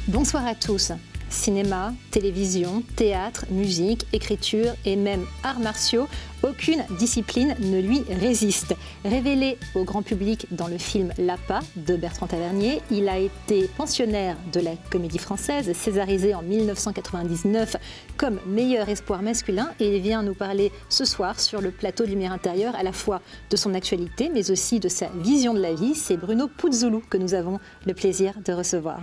Bonsoir à tous. Cinéma, télévision, théâtre, musique, écriture et même arts martiaux, aucune discipline ne lui résiste. Révélé au grand public dans le film L'Appât de Bertrand Tavernier, il a été pensionnaire de la Comédie Française, césarisé en 1999 comme meilleur espoir masculin, et il vient nous parler ce soir sur le plateau de Lumière Intérieure à la fois de son actualité mais aussi de sa vision de la vie. C'est Bruno Puzzolo que nous avons le plaisir de recevoir.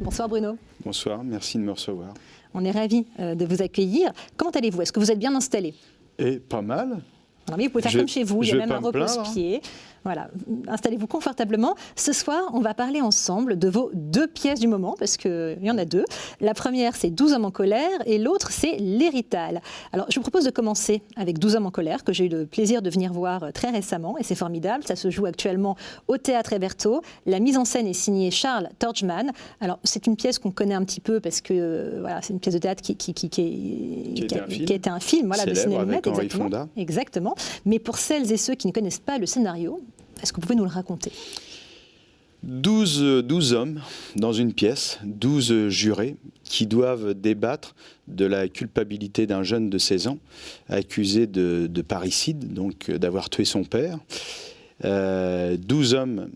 Bonsoir Bruno. Bonsoir, merci de me recevoir. On est ravis de vous accueillir. Comment allez-vous? Est-ce que vous êtes bien installé? Et pas mal. Alors, oui, vous pouvez faire comme chez vous, il y a même un repose-pied. Voilà, installez-vous confortablement. Ce soir, on va parler ensemble de vos deux pièces du moment, parce qu'il y en a deux. La première, c'est 12 hommes en colère, et l'autre, c'est L'Hérital. Alors, je vous propose de commencer avec 12 hommes en colère, que j'ai eu le plaisir de venir voir très récemment, et c'est formidable. Ça se joue actuellement au Théâtre Hébertot. La mise en scène est signée Charles Torgman. Alors, c'est une pièce qu'on connaît un petit peu, parce que voilà, c'est une pièce de théâtre qui a été un film voilà, de Sidney Lumet, exactement. Mais pour celles et ceux qui ne connaissent pas le scénario, est-ce que vous pouvez nous le raconter? 12 hommes dans une pièce, 12 jurés qui doivent débattre de la culpabilité d'un jeune de 16 ans accusé de parricide, donc d'avoir tué son père. 12 hommes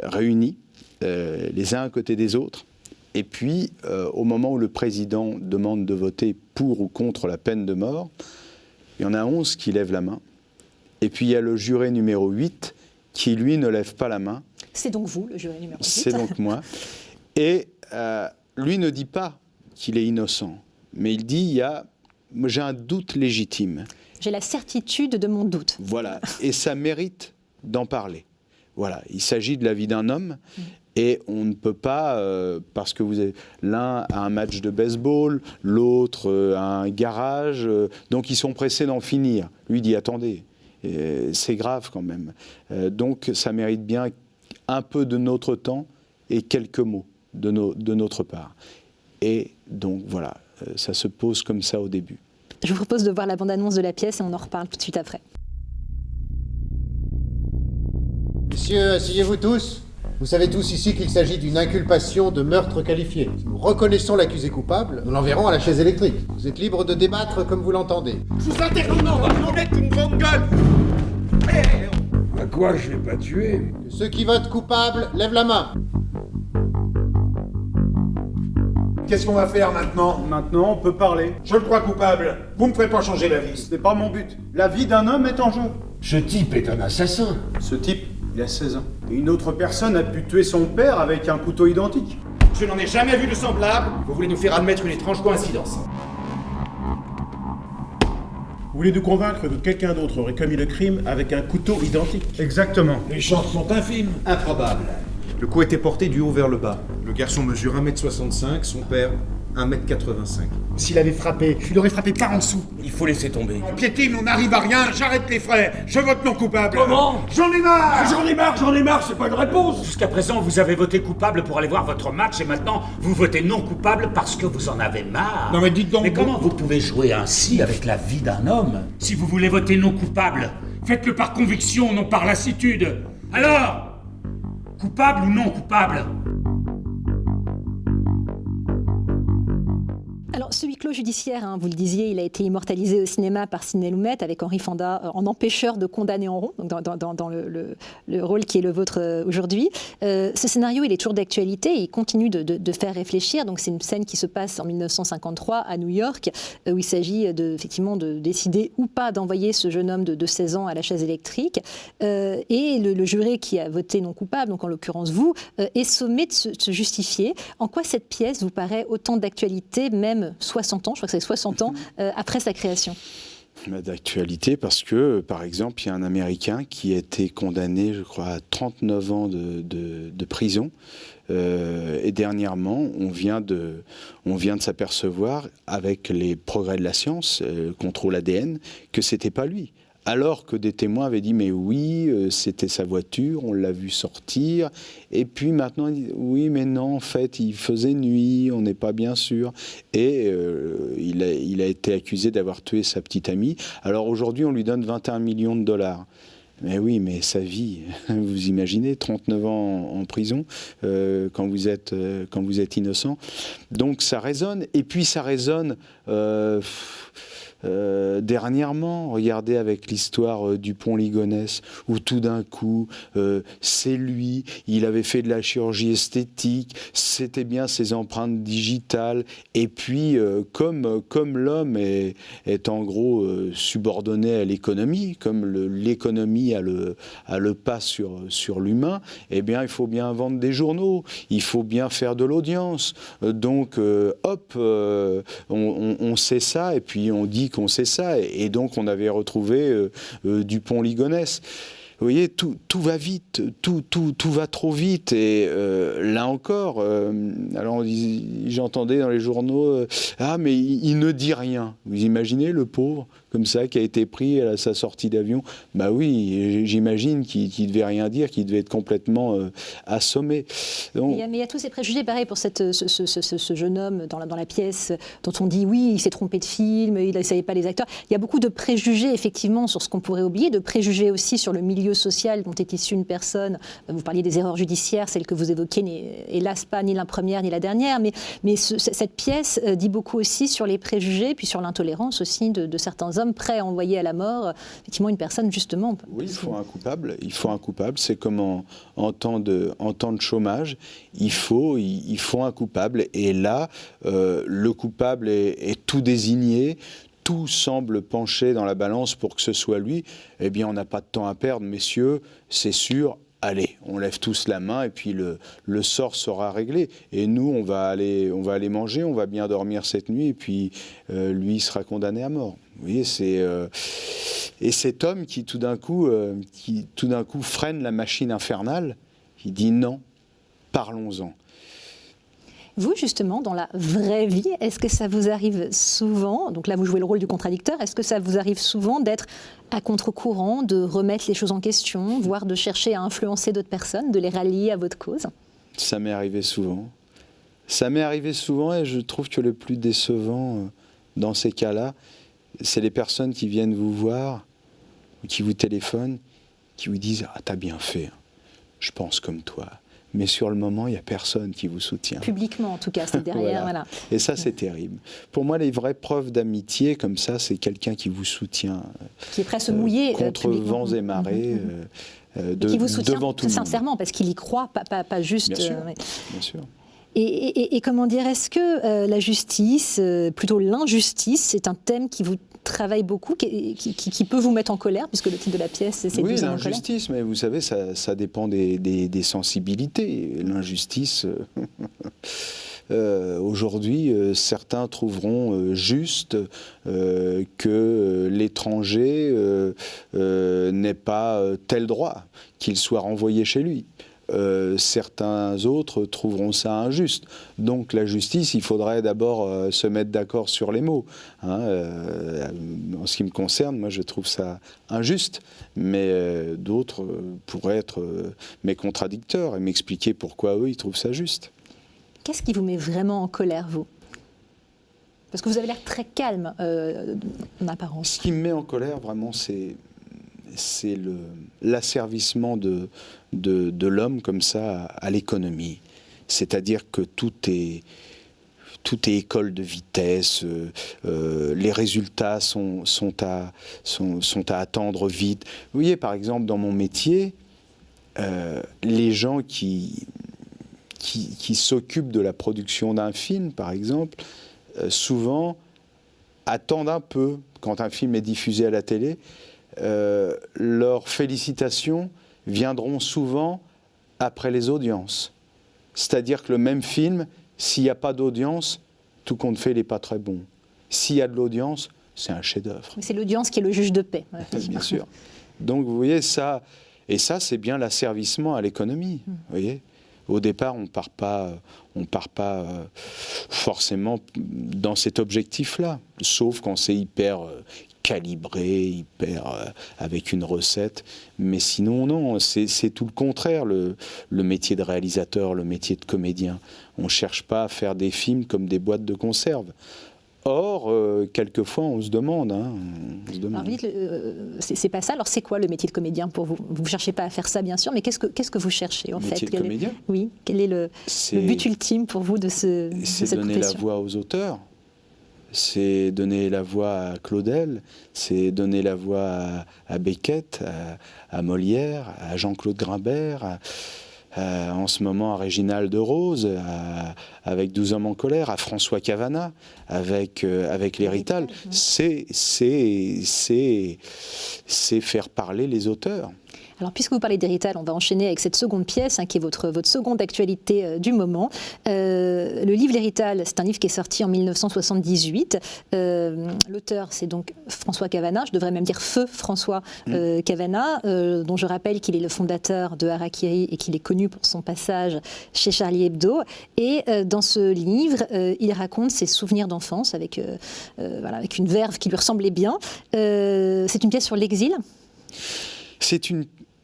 réunis, les uns à côté des autres. Et puis, au moment où le président demande de voter pour ou contre la peine de mort, il y en a 11 qui lèvent la main. Et puis, il y a le juré numéro 8 qui, lui, ne lève pas la main. C'est donc vous, le juré numéro 8. C'est donc moi. Et lui ne dit pas qu'il est innocent, mais il dit, j'ai un doute légitime. J'ai la certitude de mon doute. Voilà, et ça mérite d'en parler. Voilà, il s'agit de la vie d'un homme, et on ne peut pas, parce que l'un a un match de baseball, l'autre a un garage, donc ils sont pressés d'en finir. Lui dit, attendez. C'est grave quand même. Donc ça mérite bien un peu de notre temps et quelques mots de notre part. Et donc voilà, ça se pose comme ça au début. Je vous propose de voir la bande-annonce de la pièce et on en reparle tout de suite après. Messieurs, asseyez-vous tous. Vous savez tous ici qu'il s'agit d'une inculpation de meurtre qualifié. Si nous reconnaissons l'accusé coupable, nous l'enverrons à la chaise électrique. Vous êtes libre de débattre comme vous l'entendez. Je vous interdis, non, on est une grande gueule. À quoi je l'ai pas tué? Ceux qui votent coupable, lèvent la main. Qu'est-ce qu'on va faire maintenant? Maintenant, on peut parler. Je le crois coupable. Vous me ferez pas changer d'avis. Ce n'est pas mon but. La vie d'un homme est en jeu. Ce type est un assassin. Ce type, il a 16 ans. Et une autre personne a pu tuer son père avec un couteau identique. Je n'en ai jamais vu de semblable. Vous voulez nous faire admettre une étrange coïncidence. Vous voulez nous convaincre que quelqu'un d'autre aurait commis le crime avec un couteau identique? Exactement. Les chances sont infimes. Improbable. Le coup était porté du haut vers le bas. Le garçon mesure 1m65, son père 1m85. S'il avait frappé, il aurait frappé par en dessous. Il faut laisser tomber. On piétine, on n'arrive à rien, j'arrête les frais, je vote non coupable. Comment? J'en ai marre. J'en ai marre, c'est pas une réponse. Jusqu'à présent, vous avez voté coupable pour aller voir votre match et maintenant, vous votez non coupable parce que vous en avez marre. Non mais dites donc... Mais comment vous pouvez jouer ainsi avec la vie d'un homme? Si vous voulez voter non coupable, faites-le par conviction, non par lassitude. Alors, coupable ou non coupable? Alors, ce huis clos judiciaire, vous le disiez, il a été immortalisé au cinéma par Sidney Lumet avec Henri Fonda en empêcheur de condamner en rond, donc dans le rôle qui est le vôtre aujourd'hui. Ce scénario, il est toujours d'actualité et il continue de faire réfléchir. Donc, c'est une scène qui se passe en 1953 à New York, où il s'agit effectivement de décider ou pas d'envoyer ce jeune homme de 16 ans à la chaise électrique. Et le juré qui a voté non coupable, donc en l'occurrence vous, est sommé de se justifier. En quoi cette pièce vous paraît autant d'actualité, même 60 ans, je crois que c'est 60 ans, après sa création? D'actualité parce que, par exemple, il y a un Américain qui a été condamné, je crois, à 39 ans de prison. Et dernièrement, on vient de s'apercevoir, avec les progrès de la science, contrôle ADN, que c'était pas lui. Alors que des témoins avaient dit, mais oui, c'était sa voiture, on l'a vu sortir. Et puis maintenant, ils disent, oui, mais non, en fait, il faisait nuit, on n'est pas bien sûr. Et il a été accusé d'avoir tué sa petite amie. Alors aujourd'hui, on lui donne 21 millions de dollars. Mais oui, mais sa vie, vous imaginez, 39 ans en prison quand vous êtes innocent. Donc ça résonne, et puis ça résonne dernièrement. Regardez avec l'histoire du pont Ligonnès, où tout d'un coup, c'est lui, il avait fait de la chirurgie esthétique, c'était bien ses empreintes digitales, et puis comme l'homme est en gros subordonné à l'économie, comme l'économie a le pas sur l'humain, eh bien il faut bien vendre des journaux, il faut bien faire de l'audience, donc hop, on sait ça, et puis on dit qu'on sait ça, et donc on avait retrouvé du pont Ligonnès. Vous voyez, tout va vite, tout va trop vite, et là encore, alors j'entendais dans les journaux, ah mais il ne dit rien. Vous imaginez le pauvre comme ça qui a été pris à sa sortie d'avion? Bah oui, j'imagine qu'il devait rien dire, qu'il devait être complètement assommé. Donc, mais il y a tous ces préjugés, pareil pour ce jeune homme dans la pièce dont on dit oui, il s'est trompé de film, il ne savait pas les acteurs. Il y a beaucoup de préjugés effectivement sur ce qu'on pourrait oublier, de préjugés aussi sur le milieu social dont est issue une personne. Vous parliez des erreurs judiciaires, celle que vous évoquez n'est hélas pas ni la première ni la dernière, mais cette pièce dit beaucoup aussi sur les préjugés, puis sur l'intolérance aussi de certains hommes prêts à envoyer à la mort effectivement une personne justement. Oui, il faut un coupable, c'est comme en temps de chômage, il faut un coupable, et là le coupable est tout désigné. Tout semble pencher dans la balance pour que ce soit lui. Eh bien, on n'a pas de temps à perdre, messieurs, c'est sûr. Allez, on lève tous la main et puis le sort sera réglé. Et nous, on va aller manger, on va bien dormir cette nuit, et puis lui sera condamné à mort. Vous voyez, et cet homme qui tout d'un coup freine la machine infernale, il dit non, parlons-en. Vous, justement, dans la vraie vie, est-ce que ça vous arrive souvent, donc là vous jouez le rôle du contradicteur, est-ce que ça vous arrive souvent d'être à contre-courant, de remettre les choses en question, voire de chercher à influencer d'autres personnes, de les rallier à votre cause? Ça m'est arrivé souvent. Ça m'est arrivé souvent, et je trouve que le plus décevant dans ces cas-là, c'est les personnes qui viennent vous voir, ou qui vous téléphonent, qui vous disent « Ah, t'as bien fait, je pense comme toi ». Mais sur le moment, il n'y a personne qui vous soutient. Publiquement, en tout cas, c'est derrière. Voilà. Et ça, c'est terrible. Pour moi, les vraies preuves d'amitié, comme ça, c'est quelqu'un qui vous soutient. Qui est prêt à se mouiller. Contre vents et marées, qui vous soutient devant tout le monde. Sincèrement, parce qu'il y croit, pas juste... Bien sûr, bien sûr. Et comment dire, est-ce que la justice, plutôt l'injustice, c'est un thème qui vous travaille beaucoup, qui peut vous mettre en colère, puisque le titre de la pièce, c'est 12 hommes en colère. Oui, l'injustice, mais vous savez, ça dépend des sensibilités. L'injustice, aujourd'hui, certains trouveront juste que l'étranger n'ait pas tel droit, qu'il soit renvoyé chez lui. Certains autres trouveront ça injuste. Donc la justice, il faudrait d'abord se mettre d'accord sur les mots. En ce qui me concerne, moi je trouve ça injuste, mais d'autres pourraient être mes contradicteurs et m'expliquer pourquoi eux, ils trouvent ça juste. Qu'est-ce qui vous met vraiment en colère, vous ? Parce que vous avez l'air très calme en apparence. Ce qui me met en colère, vraiment, c'est l'asservissement de l'homme comme ça à l'économie. C'est-à-dire que tout est école de vitesse, les résultats sont à attendre vite. Vous voyez, par exemple, dans mon métier, les gens qui s'occupent de la production d'un film, par exemple, souvent attendent un peu quand un film est diffusé à la télé. Leurs félicitations viendront souvent après les audiences. C'est-à-dire que le même film, s'il n'y a pas d'audience, tout compte fait, il n'est pas très bon. S'il y a de l'audience, c'est un chef-d'œuvre. C'est l'audience qui est le juge de paix. Bien sûr. Donc vous voyez ça, et ça c'est bien l'asservissement à l'économie. Vous voyez, au départ on part pas forcément dans cet objectif-là, sauf quand c'est hyper calibré, avec une recette. Mais sinon, non, c'est tout le contraire, le métier de réalisateur, le métier de comédien. On ne cherche pas à faire des films comme des boîtes de conserve. Or, quelquefois, on se demande. Alors, vous dites, c'est pas ça. Alors, c'est quoi le métier de comédien pour vous? Vous ne cherchez pas à faire ça, bien sûr, mais qu'est-ce que vous cherchez, en fait? Métier de comédien? Oui. Quel est le but ultime pour vous de cette profession? C'est donner la voix aux auteurs. C'est donner la voix à Claudel. C'est donner la voix à Beckett, à Molière, à Jean-Claude Grimbert, en ce moment à Réginald de Rose, avec 12 hommes en colère, à François Cavana, avec les Rital. C'est faire parler les auteurs. Alors, puisque vous parlez d'Hérital, on va enchaîner avec cette seconde pièce, qui est votre seconde actualité du moment. Le livre L'Hérital, c'est un livre qui est sorti en 1978. L'auteur, c'est donc François Cavana, je devrais même dire Feu François Cavana, dont je rappelle qu'il est le fondateur de Harakiri et qu'il est connu pour son passage chez Charlie Hebdo. Et dans ce livre, il raconte ses souvenirs d'enfance avec une verve qui lui ressemblait bien. C'est une pièce sur l'exil.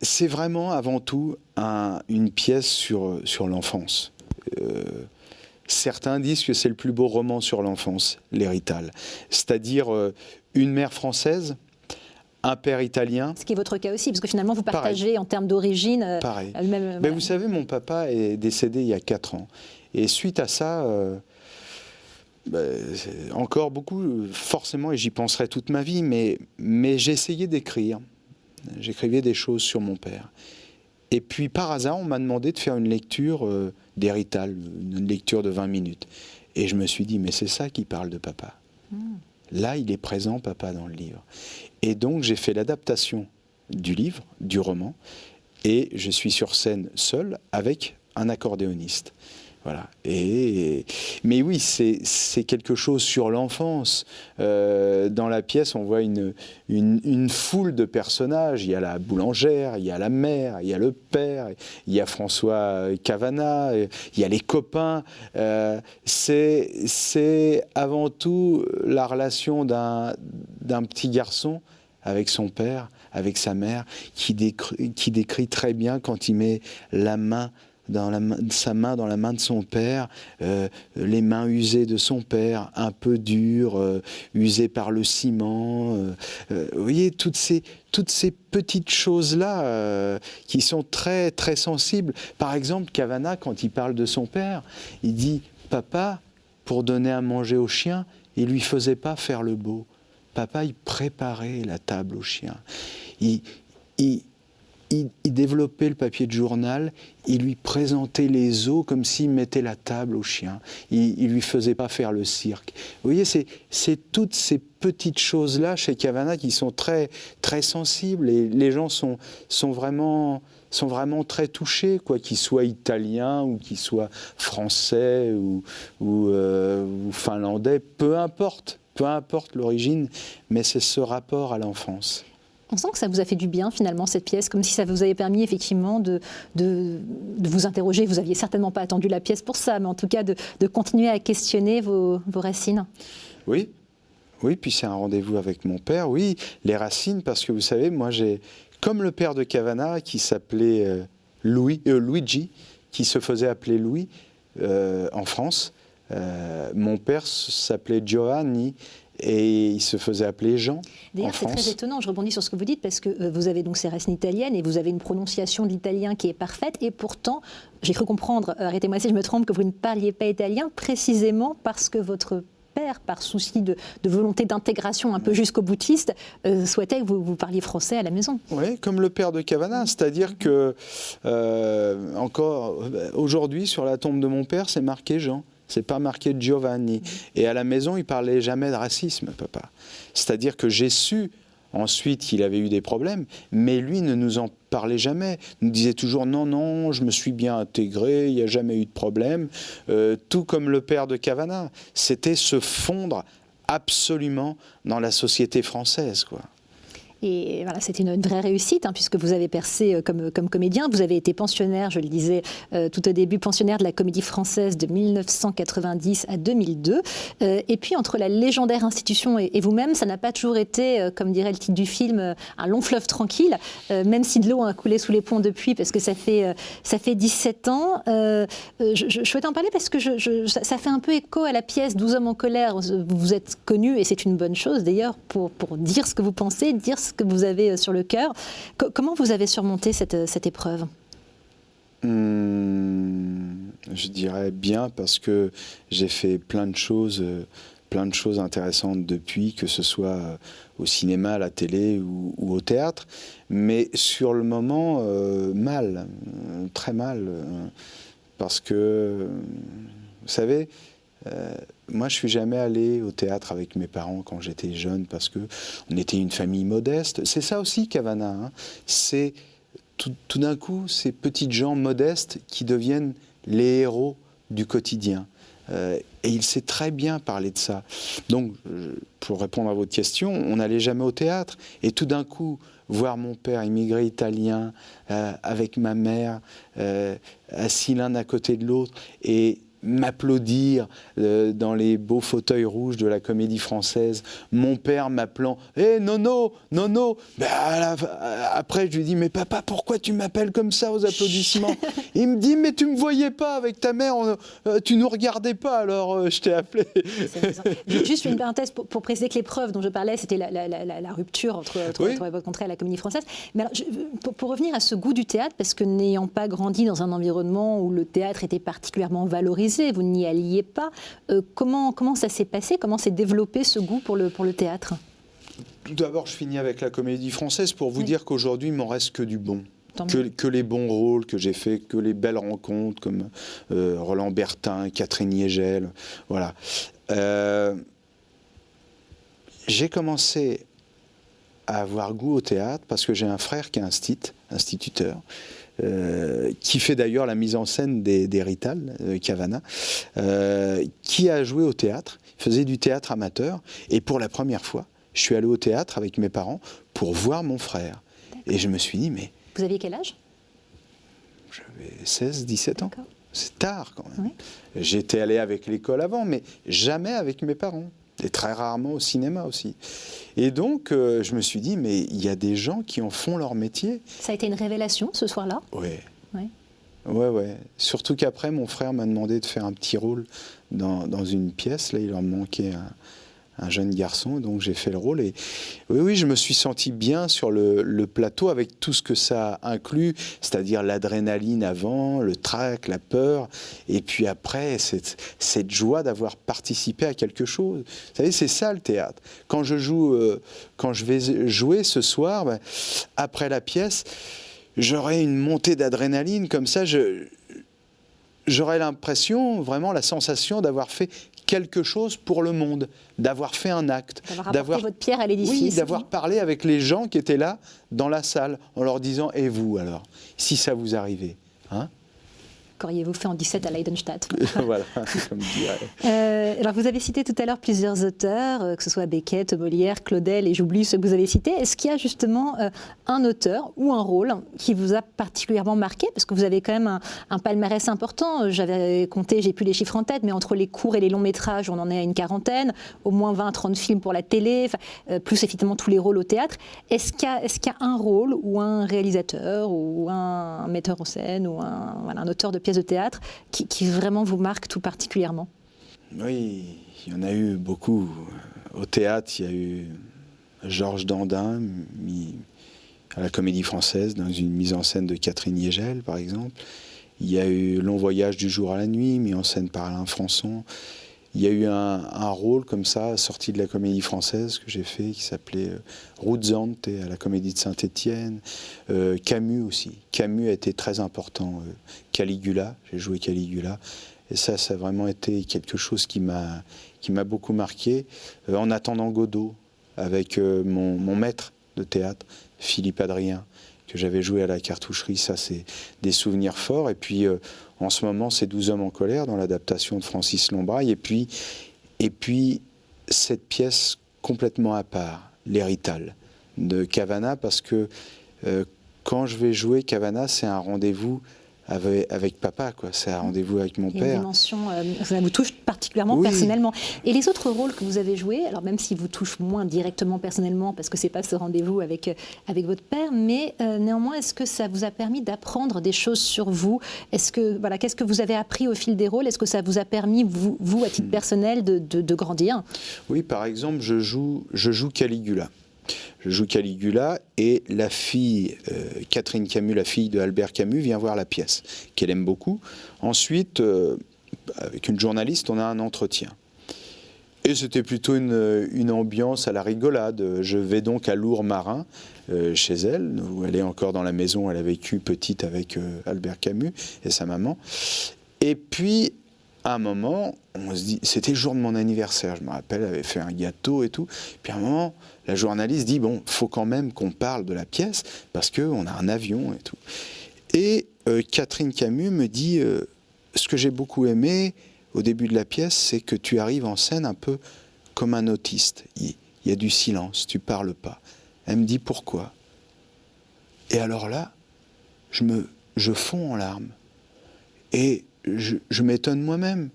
C'est vraiment avant tout une pièce sur l'enfance. Certains disent que c'est le plus beau roman sur l'enfance, L'Hérital. C'est-à-dire une mère française, un père italien. Ce qui est votre cas aussi, parce que finalement vous partagez en termes d'origine. Pareil. Même, Mais vous savez, mon papa est décédé il y a 4 ans. Et suite à ça, encore beaucoup, forcément, et j'y penserai toute ma vie, mais j'ai essayé d'écrire. J'écrivais des choses sur mon père. Et puis, par hasard, on m'a demandé de faire une lecture d'Hérital, une lecture de 20 minutes. Et je me suis dit, mais c'est ça qui parle de papa. Là, il est présent, papa, dans le livre. Et donc, j'ai fait l'adaptation du livre, du roman, et je suis sur scène seul avec un accordéoniste. Voilà. Mais oui, c'est quelque chose sur l'enfance. Dans la pièce, on voit une foule de personnages. Il y a la boulangère, il y a la mère, il y a le père, il y a François Cavana, il y a les copains. C'est avant tout la relation d'un petit garçon avec son père, avec sa mère, qui décrit très bien quand il met sa main dans la main de son père, les mains usées de son père, un peu dures, usées par le ciment. Vous voyez, toutes ces petites choses-là qui sont très, très sensibles. Par exemple, Cavana, quand il parle de son père, il dit « Papa, pour donner à manger au chien, il lui faisait pas faire le beau. Papa, il préparait la table au chien. Il développait le papier de journal, il lui présentait les os comme s'il mettait la table au chien. Il lui faisait pas faire le cirque. Vous voyez, c'est toutes ces petites choses-là chez Cavana qui sont très, très sensibles et les gens sont vraiment très touchés, quoi qu'ils soient italiens ou qu'ils soient français ou finlandais, peu importe l'origine, mais c'est ce rapport à l'enfance. On sent que ça vous a fait du bien, finalement, cette pièce, comme si ça vous avait permis, effectivement, de vous interroger. Vous n'aviez certainement pas attendu la pièce pour ça, mais en tout cas, de continuer à questionner vos racines. Oui, puis c'est un rendez-vous avec mon père. Oui, les racines, parce que vous savez, moi, j'ai, comme le père de Cavana, qui s'appelait Luigi, qui se faisait appeler Louis en France, mon père s'appelait Giovanni, et il se faisait appeler Jean. D'ailleurs, c'est très étonnant, je rebondis sur ce que vous dites, parce que vous avez donc ces racines italiennes et vous avez une prononciation de l'italien qui est parfaite, et pourtant, j'ai cru comprendre, arrêtez-moi si je me trompe, que vous ne parliez pas italien précisément parce que votre père, par souci de volonté d'intégration un peu jusqu'au boutiste, souhaitait que vous parliez français à la maison. Oui, comme le père de Cavana, c'est-à-dire que, encore aujourd'hui, sur la tombe de mon père, c'est marqué Jean. C'est pas marqué Giovanni. Et à la maison, il parlait jamais de racisme, papa. C'est-à-dire que j'ai su ensuite qu'il avait eu des problèmes, mais lui ne nous en parlait jamais. Il nous disait toujours non, je me suis bien intégré, il n'y a jamais eu de problème. Tout comme le père de Cavana. C'était se fondre absolument dans la société française, quoi. Et voilà, c'était une vraie réussite, puisque vous avez percé comme comédien. Vous avez été pensionnaire, je le disais tout au début, pensionnaire de la Comédie Française de 1990 à 2002. Et puis, entre la légendaire institution et vous-même, ça n'a pas toujours été, comme dirait le titre du film, un long fleuve tranquille, même si de l'eau a coulé sous les ponts depuis, parce que ça fait 17 ans. Je souhaite en parler parce que ça fait un peu écho à la pièce 12 hommes en colère. Vous êtes connu, et c'est une bonne chose d'ailleurs, pour dire ce que vous pensez, dire ce que vous avez sur le cœur. Comment vous avez surmonté cette épreuve ? Je dirais bien, parce que j'ai fait plein de choses intéressantes depuis, que ce soit au cinéma, à la télé ou au théâtre. Mais sur le moment, mal, très mal. Parce que, vous savez, moi je suis jamais allé au théâtre avec mes parents quand j'étais jeune, parce que on était une famille modeste. C'est ça aussi, Cavana. C'est tout d'un coup ces petites gens modestes qui deviennent les héros du quotidien. Et il sait très bien parler de ça. Donc, pour répondre à votre question, on n'allait jamais au théâtre. Et tout d'un coup, voir mon père immigré italien avec ma mère assis l'un à côté de l'autre et m'applaudir dans les beaux fauteuils rouges de la Comédie Française, mon père m'appelant « Hé, Nono, Nono !» Après, je lui dis « Mais papa, pourquoi tu m'appelles comme ça aux applaudissements ?» Il me dit « Mais tu me voyais pas avec ta mère, tu nous regardais pas, alors je t'ai appelé. » Juste une parenthèse pour préciser que l'épreuve dont je parlais, c'était la rupture entre votre entrée à la Comédie Française. Mais alors, pour revenir à ce goût du théâtre, parce que n'ayant pas grandi dans un environnement où le théâtre était particulièrement valorisé, vous n'y alliez pas. Comment ça s'est passé ? Comment s'est développé ce goût pour le théâtre ? Tout d'abord, je finis avec la Comédie Française pour vous dire qu'aujourd'hui, il m'en reste que du bon. Que les bons rôles que j'ai faits, que les belles rencontres comme Roland Bertin, Catherine Niégel. Voilà. J'ai commencé à avoir goût au théâtre parce que j'ai un frère qui est instituteur, qui fait d'ailleurs la mise en scène des Rital, Cavana, qui a joué au théâtre, faisait du théâtre amateur, et pour la première fois, je suis allé au théâtre avec mes parents pour voir mon frère. Et je me suis dit, mais... Vous aviez quel âge ? J'avais 16, 17 ans. C'est tard quand même. Oui. J'étais allé avec l'école avant, mais jamais avec mes parents. Et très rarement au cinéma aussi. Et donc, je me suis dit, mais il y a des gens qui en font leur métier. Ça a été une révélation, ce soir-là ? Oui. Ouais. Surtout qu'après, mon frère m'a demandé de faire un petit rôle dans une pièce. Là, il leur manquait un jeune garçon, donc j'ai fait le rôle. Et oui, je me suis senti bien sur le plateau avec tout ce que ça inclut, c'est-à-dire l'adrénaline avant, le trac, la peur, et puis après, cette joie d'avoir participé à quelque chose. Vous savez, c'est ça le théâtre. Quand je vais jouer ce soir, après la pièce, j'aurai une montée d'adrénaline comme ça, j'aurais l'impression, vraiment la sensation d'avoir fait quelque chose pour le monde, d'avoir fait un acte. D'avoir apporté votre pierre à l'édifice. Oui, d'avoir parlé avec les gens qui étaient là, dans la salle, en leur disant « Et vous alors, si ça vous arrivait hein ?» Qu'auriez-vous fait en 17 à Leidenstadt ? Voilà, comme dirait. Alors, vous avez cité tout à l'heure plusieurs auteurs, que ce soit Beckett, Molière, Claudel, et j'oublie ceux que vous avez cités. Est-ce qu'il y a justement un auteur ou un rôle qui vous a particulièrement marqué ? Parce que vous avez quand même un palmarès important. J'avais compté, j'ai plus les chiffres en tête, mais entre les courts et les longs métrages, on en est à une quarantaine, au moins 20-30 films pour la télé, plus évidemment tous les rôles au théâtre. Est-ce qu'il y a un rôle ou un réalisateur ou un metteur en scène ou un auteur de pièces de théâtre qui vraiment vous marque tout particulièrement ? Oui, il y en a eu beaucoup. Au théâtre, il y a eu Georges Dandin, mis à la Comédie Française, dans une mise en scène de Catherine Niégel, par exemple. Il y a eu Long Voyage du jour à la nuit, mis en scène par Alain Françon. Il y a eu un rôle comme ça, sorti de la Comédie Française, que j'ai fait, qui s'appelait Ruzzante, à la Comédie de Saint-Étienne. Camus aussi. Camus a été très important. Caligula, j'ai joué Caligula. Et ça a vraiment été quelque chose qui m'a beaucoup marqué. En attendant Godot, avec mon maître de théâtre, Philippe Adrien, que j'avais joué à la Cartoucherie. Ça, c'est des souvenirs forts. Et puis, en ce moment, c'est 12 hommes en colère, dans l'adaptation de Francis Lombraille. Et puis cette pièce complètement à part, Les Rital, de Cavana parce que quand je vais jouer Cavana, c'est un rendez-vous avec papa, quoi. C'est un rendez-vous avec mon père. Il y a une dimension, ça vous touche particulièrement personnellement. Et les autres rôles que vous avez joués, alors même s'ils vous touchent moins directement personnellement, parce que c'est pas ce rendez-vous avec votre père, mais néanmoins, est-ce que ça vous a permis d'apprendre des choses sur vous ? Qu'est-ce que vous avez appris au fil des rôles ? Est-ce que ça vous a permis, vous à titre personnel, de grandir ? Oui, par exemple, je joue Caligula. Je joue Caligula et la fille, Catherine Camus, la fille de Albert Camus, vient voir la pièce, qu'elle aime beaucoup. Ensuite, avec une journaliste, on a un entretien. Et c'était plutôt une ambiance à la rigolade. Je vais donc à Lourmarin, chez elle, où elle est encore dans la maison, elle a vécu petite avec Albert Camus et sa maman. Et puis, à un moment, on se dit, c'était le jour de mon anniversaire, je me rappelle, elle avait fait un gâteau et tout. Puis à un moment, la journaliste dit, bon, faut quand même qu'on parle de la pièce, parce qu'on a un avion et tout. Et Catherine Camus me dit, ce que j'ai beaucoup aimé au début de la pièce, c'est que tu arrives en scène un peu comme un autiste. Il y a du silence, tu parles pas. Elle me dit, pourquoi ? Et alors là, je fonds en larmes. Et je m'étonne moi-même.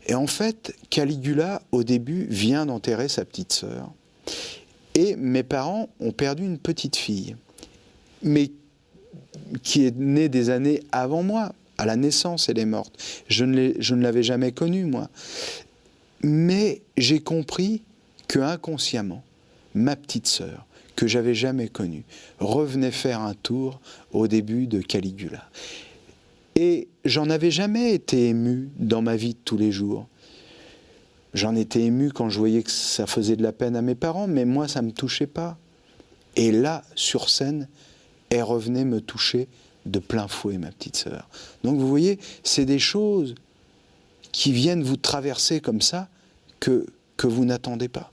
Et en fait, Caligula, au début, vient d'enterrer sa petite sœur. Et mes parents ont perdu une petite fille, mais qui est née des années avant moi. À la naissance, elle est morte. Je ne l'avais jamais connue, moi. Mais j'ai compris que inconsciemment, ma petite sœur, que j'avais jamais connue, revenait faire un tour au début de Caligula. Et j'en avais jamais été ému dans ma vie de tous les jours. J'en étais ému quand je voyais que ça faisait de la peine à mes parents, mais moi, ça ne me touchait pas. Et là, sur scène, elle revenait me toucher de plein fouet, ma petite sœur. Donc vous voyez, c'est des choses qui viennent vous traverser comme ça, que vous n'attendez pas.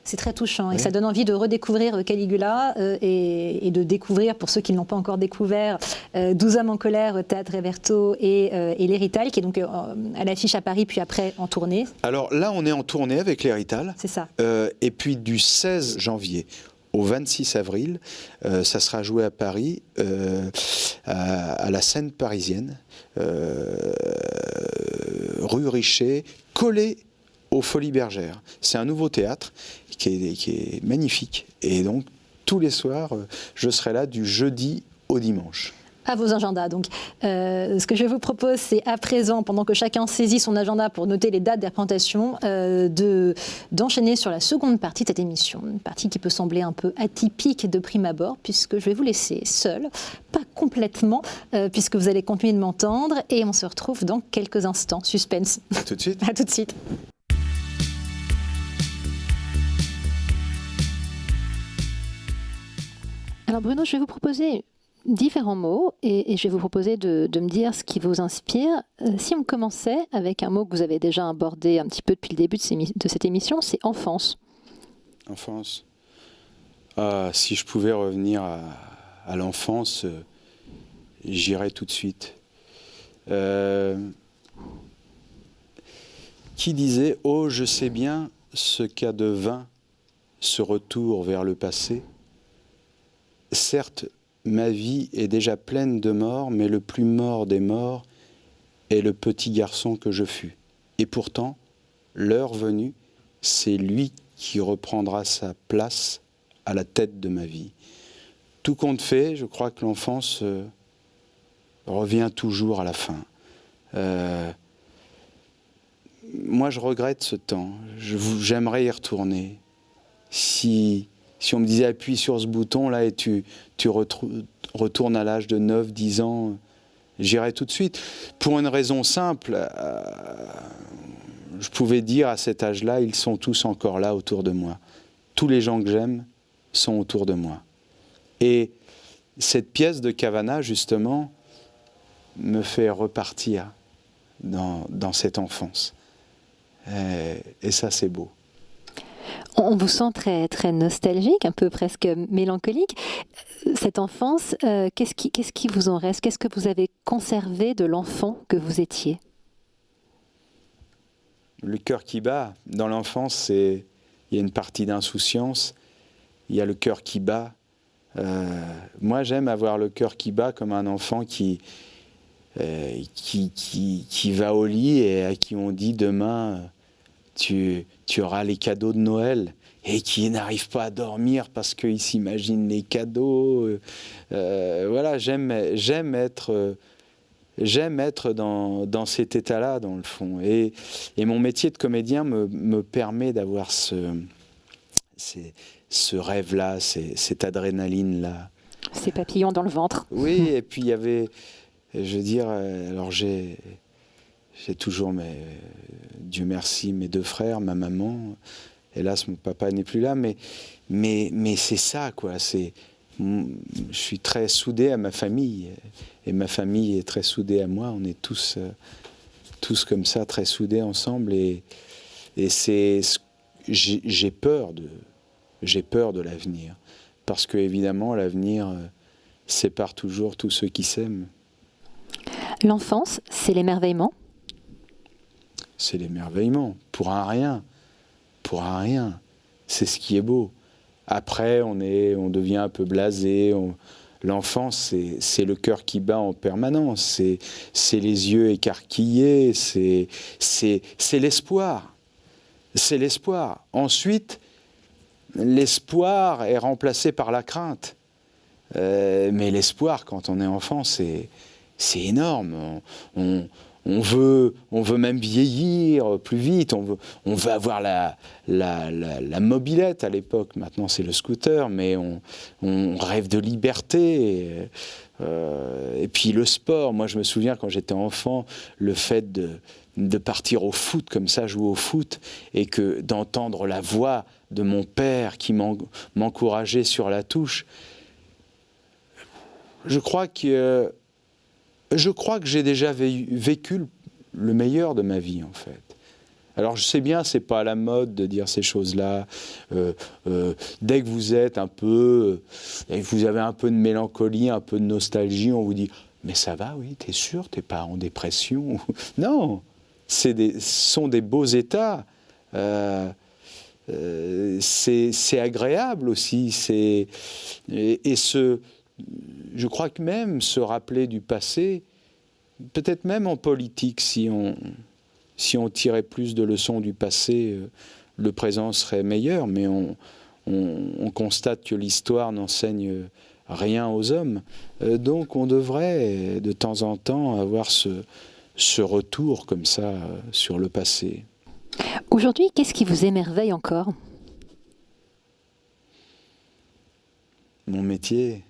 C'est très touchant et ça donne envie de redécouvrir Caligula et de découvrir, pour ceux qui ne l'ont pas encore découvert, 12 hommes en colère, Théâtre Hébertot et l'Hérital, qui est donc à l'affiche à Paris, puis après en tournée. Alors là, on est en tournée avec l'Hérital. C'est ça. Et puis du 16 janvier au 26 avril, ça sera joué à Paris, à la Seine parisienne, rue Richer, collé aux Folies Bergères. C'est un nouveau théâtre qui est magnifique. Et donc, tous les soirs, je serai là du jeudi au dimanche. À vos agendas. Donc, ce que je vous propose, c'est à présent, pendant que chacun saisit son agenda pour noter les dates des représentations, d'enchaîner sur la seconde partie de cette émission. Une partie qui peut sembler un peu atypique de prime abord, puisque je vais vous laisser seul, pas complètement, puisque vous allez continuer de m'entendre, et on se retrouve dans quelques instants. Suspense. À tout de suite. À tout de suite. Alors Bruno, je vais vous proposer différents mots et je vais vous proposer de me dire ce qui vous inspire. Si on commençait avec un mot que vous avez déjà abordé un petit peu depuis le début de cette émission, c'est enfance. Enfance. Si je pouvais revenir à l'enfance, j'irais tout de suite. Qui disait « Oh, je sais bien ce qu'a de vain ce retour vers le passé. Certes, ma vie est déjà pleine de morts, mais le plus mort des morts est le petit garçon que je fus. Et pourtant, l'heure venue, c'est lui qui reprendra sa place à la tête de ma vie. Tout compte fait, je crois que l'enfance revient toujours à la fin. Moi, je regrette ce temps. J'aimerais y retourner. Si on me disait appuie sur ce bouton là et tu retournes à l'âge de 9, 10 ans, j'irais tout de suite. Pour une raison simple, je pouvais dire à cet âge-là, ils sont tous encore là autour de moi. Tous les gens que j'aime sont autour de moi. Et cette pièce de Cavana, justement, me fait repartir dans cette enfance. Et ça, c'est beau. On vous sent très, très nostalgique, un peu presque mélancolique. Cette enfance, qu'est-ce qui vous en reste ? Qu'est-ce que vous avez conservé de l'enfant que vous étiez ? Le cœur qui bat. Dans l'enfance, il y a une partie d'insouciance il y a le cœur qui bat. Moi, j'aime avoir le cœur qui bat comme un enfant qui va au lit et à qui on dit demain tu auras les cadeaux de Noël, et qui n'arrive pas à dormir parce qu'il s'imagine les cadeaux. Voilà, j'aime être dans cet état-là, dans le fond. Et mon métier de comédien me permet d'avoir ce rêve-là, cette adrénaline-là. Ces papillons dans le ventre. Oui, et puis il y avait, je veux dire, alors j'ai toujours, Dieu merci, mes 2 frères, ma maman. Hélas, mon papa n'est plus là, mais c'est ça, quoi. Je suis très soudé à ma famille, et ma famille est très soudée à moi. On est tous comme ça, très soudés ensemble, et j'ai peur de l'avenir, parce que évidemment l'avenir sépare toujours tous ceux qui s'aiment. L'enfance, c'est l'émerveillement. C'est l'émerveillement, pour un rien. C'est ce qui est beau. Après, on devient un peu blasé. L'enfance, c'est le cœur qui bat en permanence. C'est les yeux écarquillés. C'est l'espoir. C'est l'espoir. Ensuite, l'espoir est remplacé par la crainte. Mais l'espoir, quand on est enfant, c'est énorme. On veut même vieillir plus vite, on veut avoir la mobilette à l'époque, maintenant c'est le scooter, mais on rêve de liberté. Et puis le sport, moi je me souviens quand j'étais enfant, le fait de partir au foot comme ça, jouer au foot, et d'entendre la voix de mon père qui m'encourageait sur la touche. Je crois que j'ai déjà vécu le meilleur de ma vie, en fait. Alors, je sais bien, c'est pas à la mode de dire ces choses-là. Dès que vous êtes vous avez un peu de mélancolie, un peu de nostalgie, on vous dit « Mais ça va, oui, t'es sûr, t'es pas en dépression ?» Non, ce sont des beaux états. C'est agréable aussi. Je crois que même se rappeler du passé, peut-être même en politique, si on tirait plus de leçons du passé, le présent serait meilleur, mais on constate que l'histoire n'enseigne rien aux hommes. Donc on devrait de temps en temps avoir ce retour comme ça sur le passé. Aujourd'hui, qu'est-ce qui vous émerveille encore ? Mon métier,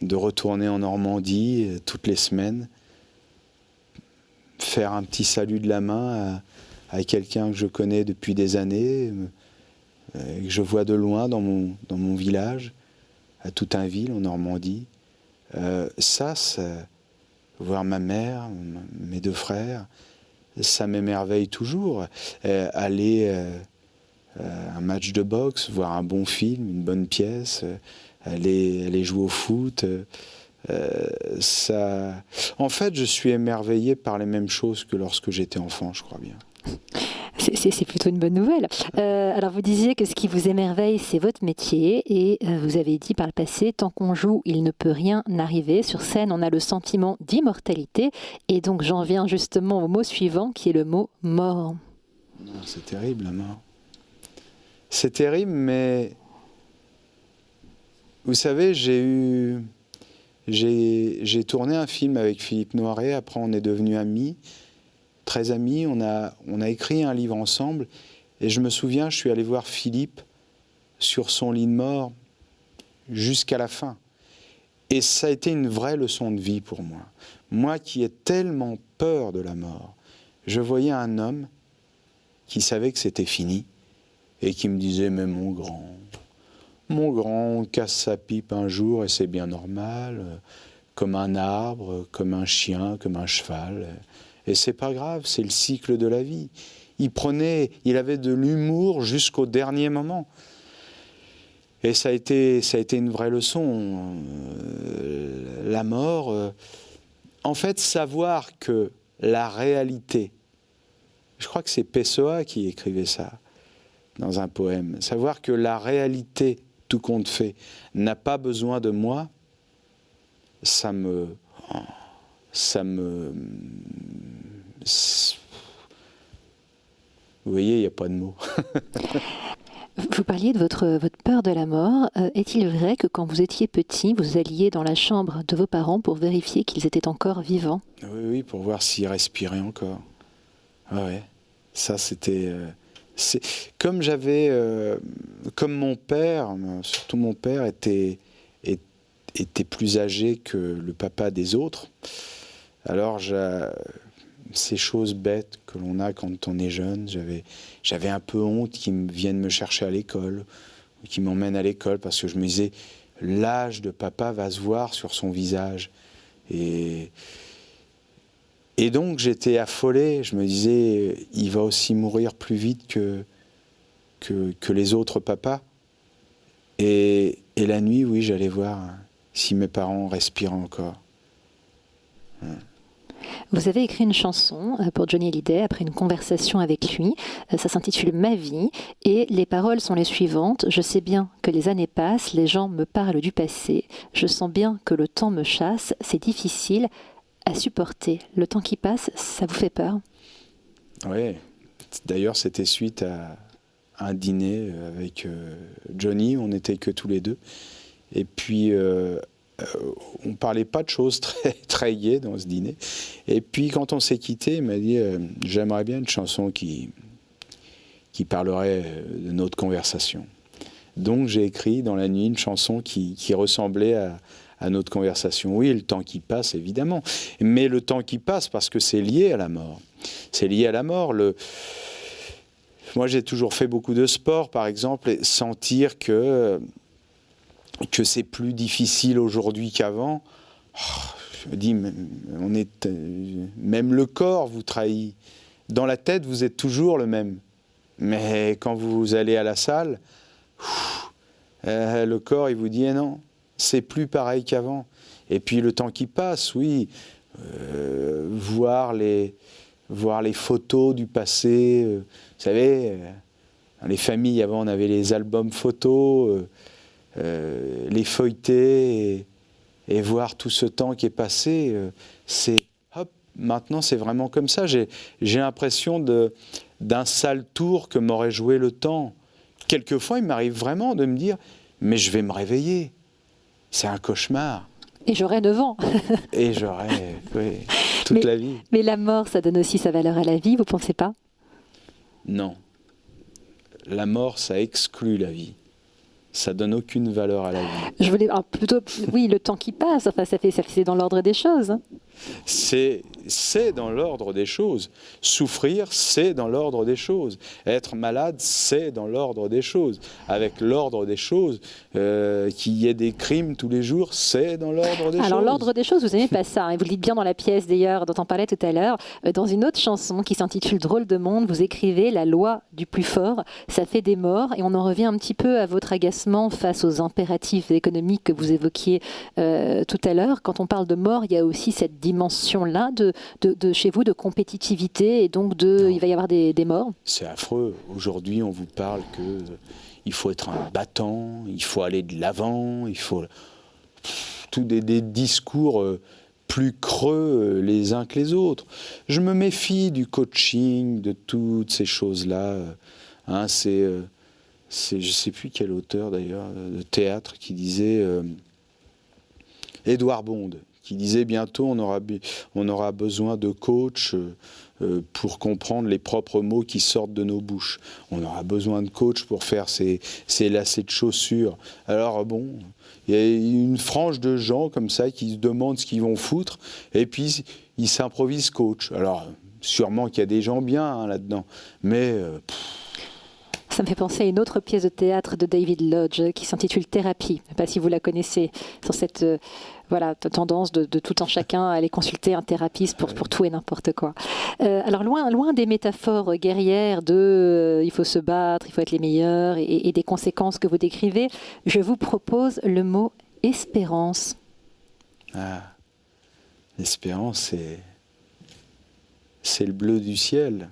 de retourner en Normandie toutes les semaines, faire un petit salut de la main à quelqu'un que je connais depuis des années, que je vois de loin dans mon village, à Toutainville en Normandie. Ça, voir ma mère, mes 2 frères, ça m'émerveille toujours. Aller un match de boxe, voir un bon film, une bonne pièce, aller jouer au foot. En fait, je suis émerveillé par les mêmes choses que lorsque j'étais enfant, je crois bien. C'est plutôt une bonne nouvelle. Alors vous disiez que ce qui vous émerveille, c'est votre métier, et vous avez dit par le passé, tant qu'on joue, il ne peut rien arriver. Sur scène, on a le sentiment d'immortalité, et donc j'en viens justement au mot suivant, qui est le mot mort. C'est terrible, la mort. C'est terrible, mais vous savez, j'ai tourné un film avec Philippe Noiret, après on est devenus amis, très amis, on a écrit un livre ensemble, et je me souviens, je suis allé voir Philippe sur son lit de mort jusqu'à la fin. Et ça a été une vraie leçon de vie pour moi. Moi qui ai tellement peur de la mort, je voyais un homme qui savait que c'était fini, et qui me disait « Mais mon grand, on casse sa pipe un jour et c'est bien normal, comme un arbre, comme un chien, comme un cheval. Et c'est pas grave, c'est le cycle de la vie. » Il avait de l'humour jusqu'au dernier moment. Et ça a été une vraie leçon. La mort, en fait, savoir que la réalité, je crois que c'est Pessoa qui écrivait ça, dans un poème. Savoir que la réalité, tout compte fait, n'a pas besoin de moi, ça me... Vous voyez, il n'y a pas de mots. Vous parliez de votre peur de la mort. Est-il vrai que quand vous étiez petit, vous alliez dans la chambre de vos parents pour vérifier qu'ils étaient encore vivants? Oui, pour voir s'ils respiraient encore. Ah ouais, ça c'était... comme mon père, surtout mon père était plus âgé que le papa des autres, alors ces choses bêtes que l'on a quand on est jeune, j'avais un peu honte qu'ils viennent me chercher à l'école, qu'ils m'emmènent à l'école, parce que je me disais, l'âge de papa va se voir sur son visage. Et donc j'étais affolé, je me disais, il va aussi mourir plus vite que les autres papas. Et la nuit, oui, j'allais voir si mes parents respiraient encore. Vous avez écrit une chanson pour Johnny Hallyday après une conversation avec lui. Ça s'intitule « Ma vie » et les paroles sont les suivantes. « Je sais bien que les années passent, les gens me parlent du passé. Je sens bien que le temps me chasse, c'est difficile à supporter. Le temps qui passe, ça vous fait peur ?» Oui, d'ailleurs c'était suite à un dîner avec Johnny, on n'était que tous les deux. Et puis... on ne parlait pas de choses très gaies dans ce dîner. Et puis, quand on s'est quitté, il m'a dit j'aimerais bien une chanson qui parlerait de notre conversation. Donc, j'ai écrit dans la nuit une chanson qui ressemblait à notre conversation. Oui, le temps qui passe, évidemment. Mais le temps qui passe, parce que c'est lié à la mort. C'est lié à la mort. Moi, j'ai toujours fait beaucoup de sport, par exemple, et sentir que c'est plus difficile aujourd'hui qu'avant. Je me dis, même le corps vous trahit. Dans la tête, vous êtes toujours le même. Mais quand vous allez à la salle, le corps, il vous dit, non, c'est plus pareil qu'avant. Et puis le temps qui passe, oui, voir les photos du passé. Vous savez, dans les familles, avant, on avait les albums photos, les feuilleter et voir tout ce temps qui est passé, maintenant c'est vraiment comme ça. J'ai l'impression d'un sale tour que m'aurait joué le temps. Quelquefois, il m'arrive vraiment de me dire, mais je vais me réveiller. C'est un cauchemar. Et j'aurai 9 ans. Et j'aurai, oui, toute la vie. Mais la mort, ça donne aussi sa valeur à la vie, vous ne pensez pas? Non. La mort, ça exclut la vie. Ça donne aucune valeur à la vie. Je voulais plutôt, oui, le temps qui passe. Enfin, c'est dans l'ordre des choses. C'est dans l'ordre des choses. Souffrir, c'est dans l'ordre des choses. Être malade, c'est dans l'ordre des choses. Avec l'ordre des choses, qu'il y ait des crimes tous les jours, c'est dans l'ordre des choses. Alors l'ordre des choses, vous n'aimez pas ça. Hein. Vous le dites bien dans la pièce d'ailleurs, dont on parlait tout à l'heure. Dans une autre chanson qui s'intitule Drôle de monde, vous écrivez la loi du plus fort, ça fait des morts. Et on en revient un petit peu à votre agacement face aux impératifs économiques que vous évoquiez tout à l'heure. Quand on parle de mort, il y a aussi cette dimension-là de chez vous de compétitivité et donc il va y avoir des morts. C'est affreux. Aujourd'hui, on vous parle qu'il faut être un battant, il faut aller de l'avant, il faut tous des discours plus creux les uns que les autres. Je me méfie du coaching, de toutes ces choses-là. Je ne sais plus quel auteur d'ailleurs de théâtre qui disait Édouard Bond, qui disait bientôt on aura besoin de coach pour comprendre les propres mots qui sortent de nos bouches. On aura besoin de coach pour faire ces lacets de chaussures. Alors bon, il y a une frange de gens comme ça qui se demandent ce qu'ils vont foutre et puis ils s'improvisent coach. Alors sûrement qu'il y a des gens bien là-dedans, mais... Ça me fait penser à une autre pièce de théâtre de David Lodge qui s'intitule Thérapie. Je ne sais pas si vous la connaissez, sur cette tendance de tout en chacun à aller consulter un thérapeute pour tout et n'importe quoi. Alors loin des métaphores guerrières il faut se battre, il faut être les meilleurs et des conséquences que vous décrivez, je vous propose le mot espérance. Ah, l'espérance, c'est le bleu du ciel.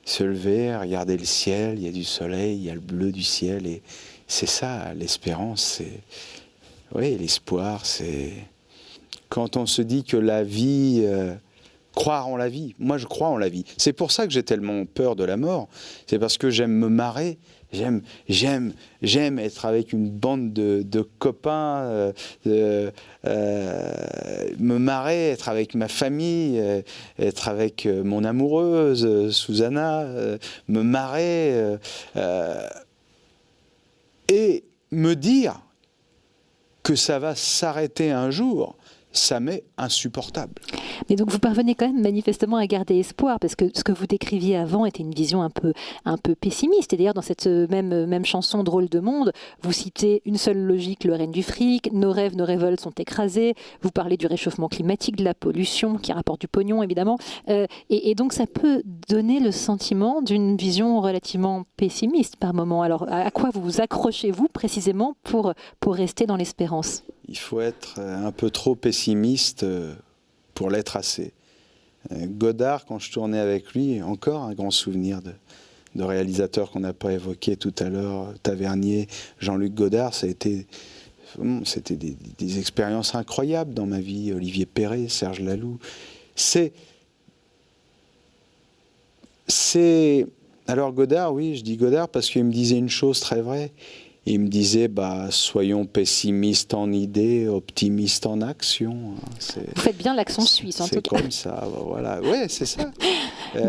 se lever, regarder le ciel, il y a du soleil, il y a le bleu du ciel, et c'est ça, l'espérance, oui, l'espoir, c'est quand on se dit que la vie, croire en la vie, moi je crois en la vie, c'est pour ça que j'ai tellement peur de la mort, c'est parce que j'aime me marrer, j'aime être avec une bande de copains, me marrer, être avec ma famille, être avec mon amoureuse, Susanna, me marrer et me dire que ça va s'arrêter un jour, ça m'est insupportable. Mais donc vous parvenez quand même manifestement à garder espoir, parce que ce que vous décriviez avant était une vision un peu pessimiste. Et d'ailleurs, dans cette même chanson Drôle de monde, vous citez une seule logique, le règne du fric, nos rêves, nos révoltes sont écrasés, vous parlez du réchauffement climatique, de la pollution, qui rapporte du pognon évidemment. Et donc ça peut donner le sentiment d'une vision relativement pessimiste par moment. Alors à quoi vous accrochez-vous précisément pour rester dans l'espérance ? Il faut être un peu trop pessimiste pour l'être assez. Godard, quand je tournais avec lui, encore un grand souvenir de réalisateurs qu'on n'a pas évoqué tout à l'heure, Tavernier, Jean-Luc Godard, c'était des expériences incroyables dans ma vie. Olivier Perret, Serge Laloux. Alors Godard, oui, je dis Godard parce qu'il me disait une chose très vraie. Il me disait, soyons pessimistes en idée, optimistes en action. Vous faites bien l'accent suisse, en tout cas. C'est comme ça, voilà. Ouais, c'est ça. Il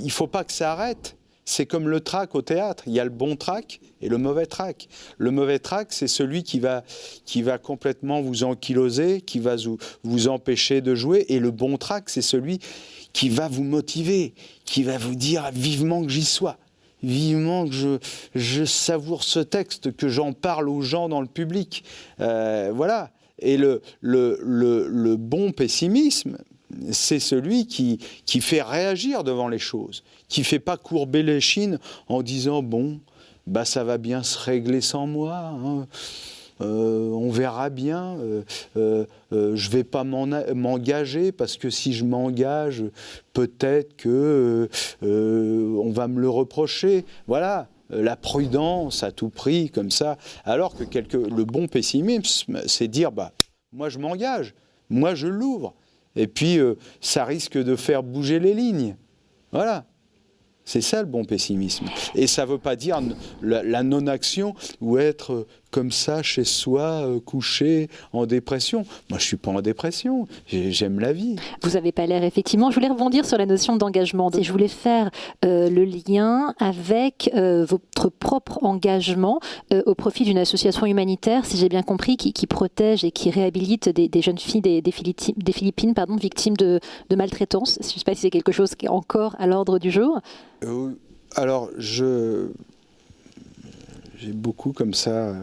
ne faut pas que ça arrête. C'est comme le trac au théâtre. Il y a le bon trac et le mauvais trac. Le mauvais trac, c'est celui qui va complètement vous ankyloser, qui va vous empêcher de jouer. Et le bon trac, c'est celui qui va vous motiver, qui va vous dire vivement que j'y sois. Vivement que je savoure ce texte, que j'en parle aux gens dans le public. Voilà. Et le bon pessimisme, c'est celui qui fait réagir devant les choses, qui ne fait pas courber l'échine en disant ça va bien se régler sans moi, hein. On verra bien, je ne vais pas m'engager parce que si je m'engage, peut-être que on va me le reprocher. Voilà, la prudence à tout prix, comme ça. Alors que le bon pessimisme, c'est dire, moi je m'engage, moi je l'ouvre. Et puis, ça risque de faire bouger les lignes. Voilà. C'est ça le bon pessimisme. Et ça ne veut pas dire la non-action ou être comme ça chez soi, couché, en dépression. Moi, je ne suis pas en dépression. J'aime la vie. Vous n'avez pas l'air, effectivement. Je voulais rebondir sur la notion d'engagement. Et je voulais faire le lien avec votre propre engagement au profit d'une association humanitaire, si j'ai bien compris, qui protège et qui réhabilite des jeunes filles des Philippines victimes de maltraitance. Je ne sais pas si c'est quelque chose qui est encore à l'ordre du jour. Alors, j'ai beaucoup comme ça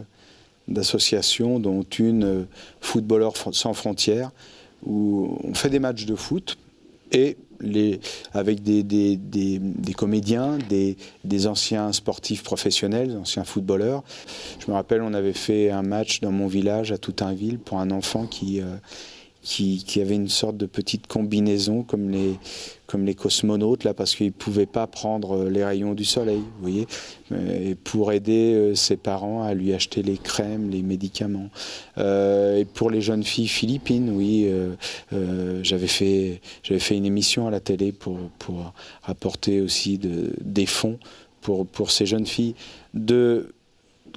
d'associations, dont une Footballeurs sans frontières, où on fait des matchs de foot et avec des comédiens, des anciens sportifs professionnels, des anciens footballeurs. Je me rappelle, on avait fait un match dans mon village à Toutainville pour un enfant qui avait une sorte de petite combinaison comme les cosmonautes, là, parce qu'ils ne pouvaient pas prendre les rayons du soleil, vous voyez, et pour aider ses parents à lui acheter les crèmes, les médicaments. Et pour les jeunes filles philippines, oui, j'avais fait une émission à la télé pour apporter aussi des fonds pour ces jeunes filles.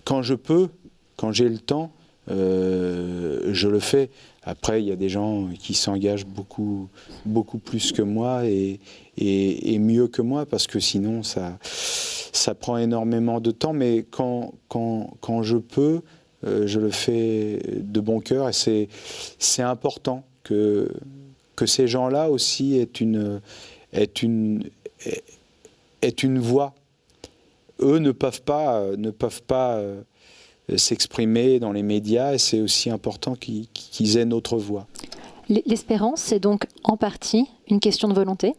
Quand je peux, quand j'ai le temps, je le fais. Après, il y a des gens qui s'engagent beaucoup, beaucoup plus que moi et mieux que moi, parce que sinon, ça prend énormément de temps. Mais quand je peux, je le fais de bon cœur. Et c'est important que ces gens-là aussi aient une voix. Eux ne peuvent pas s'exprimer dans les médias, et c'est aussi important qu'ils aient notre voix. L'espérance, c'est donc en partie une question de volonté ?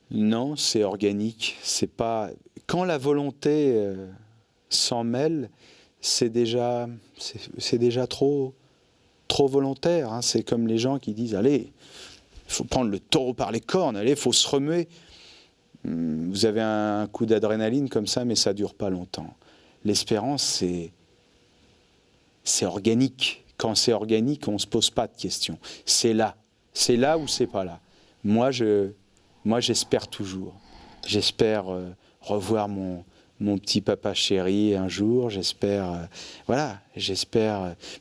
Non, c'est organique. C'est pas... Quand la volonté s'en mêle, c'est déjà trop volontaire. Hein. C'est comme les gens qui disent « Allez, faut prendre le taureau par les cornes, allez, il faut se remuer. Vous avez un coup d'adrénaline comme ça, mais ça ne dure pas longtemps. L'espérance, c'est organique. Quand c'est organique, on ne se pose pas de questions. C'est là ou c'est pas là. Moi, j'espère toujours. J'espère revoir mon petit papa chéri un jour. J'espère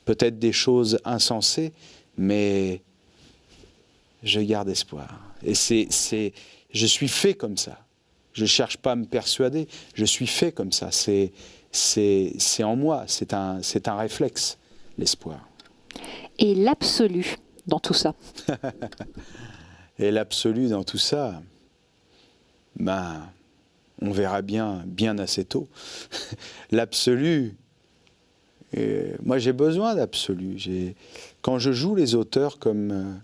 peut-être des choses insensées, mais je garde espoir. Et je suis fait comme ça. Je ne cherche pas à me persuader. Je suis fait comme ça. C'est en moi. C'est un réflexe, l'espoir. Et l'absolu dans tout ça? Et l'absolu dans tout ça, on verra bien assez tôt. L'absolu, moi j'ai besoin d'absolu. Quand je joue les auteurs comme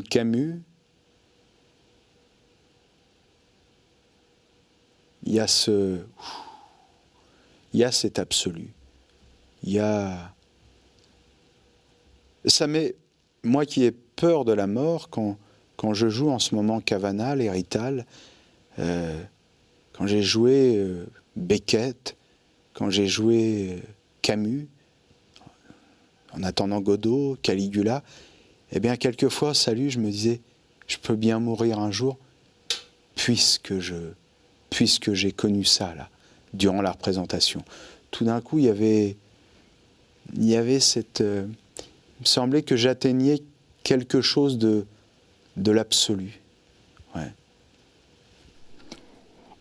Camus, il y a cet absolu. Ça met, moi qui ai peur de la mort, quand je joue en ce moment Cavana, les Rital, quand j'ai joué Beckett, quand j'ai joué Camus, en attendant Godot, Caligula, eh bien quelquefois, salut, je me disais, je peux bien mourir un jour, puisque j'ai connu ça là, durant la représentation. Tout d'un coup, il y avait cette... il me semblait que j'atteignais quelque chose de l'absolu. Ouais.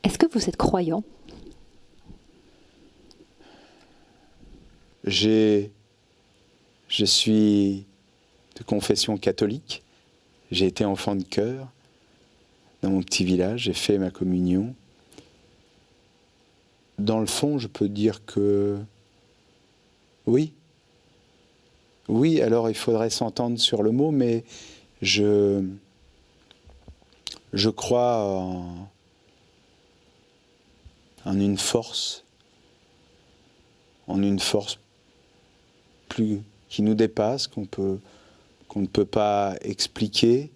Est-ce que vous êtes croyant? Je suis de confession catholique. J'ai été enfant de chœur dans mon petit village. J'ai fait ma communion. Dans le fond, je peux dire que oui. Oui, alors il faudrait s'entendre sur le mot, mais je crois en une force, plus qui nous dépasse, qu'on ne peut pas expliquer.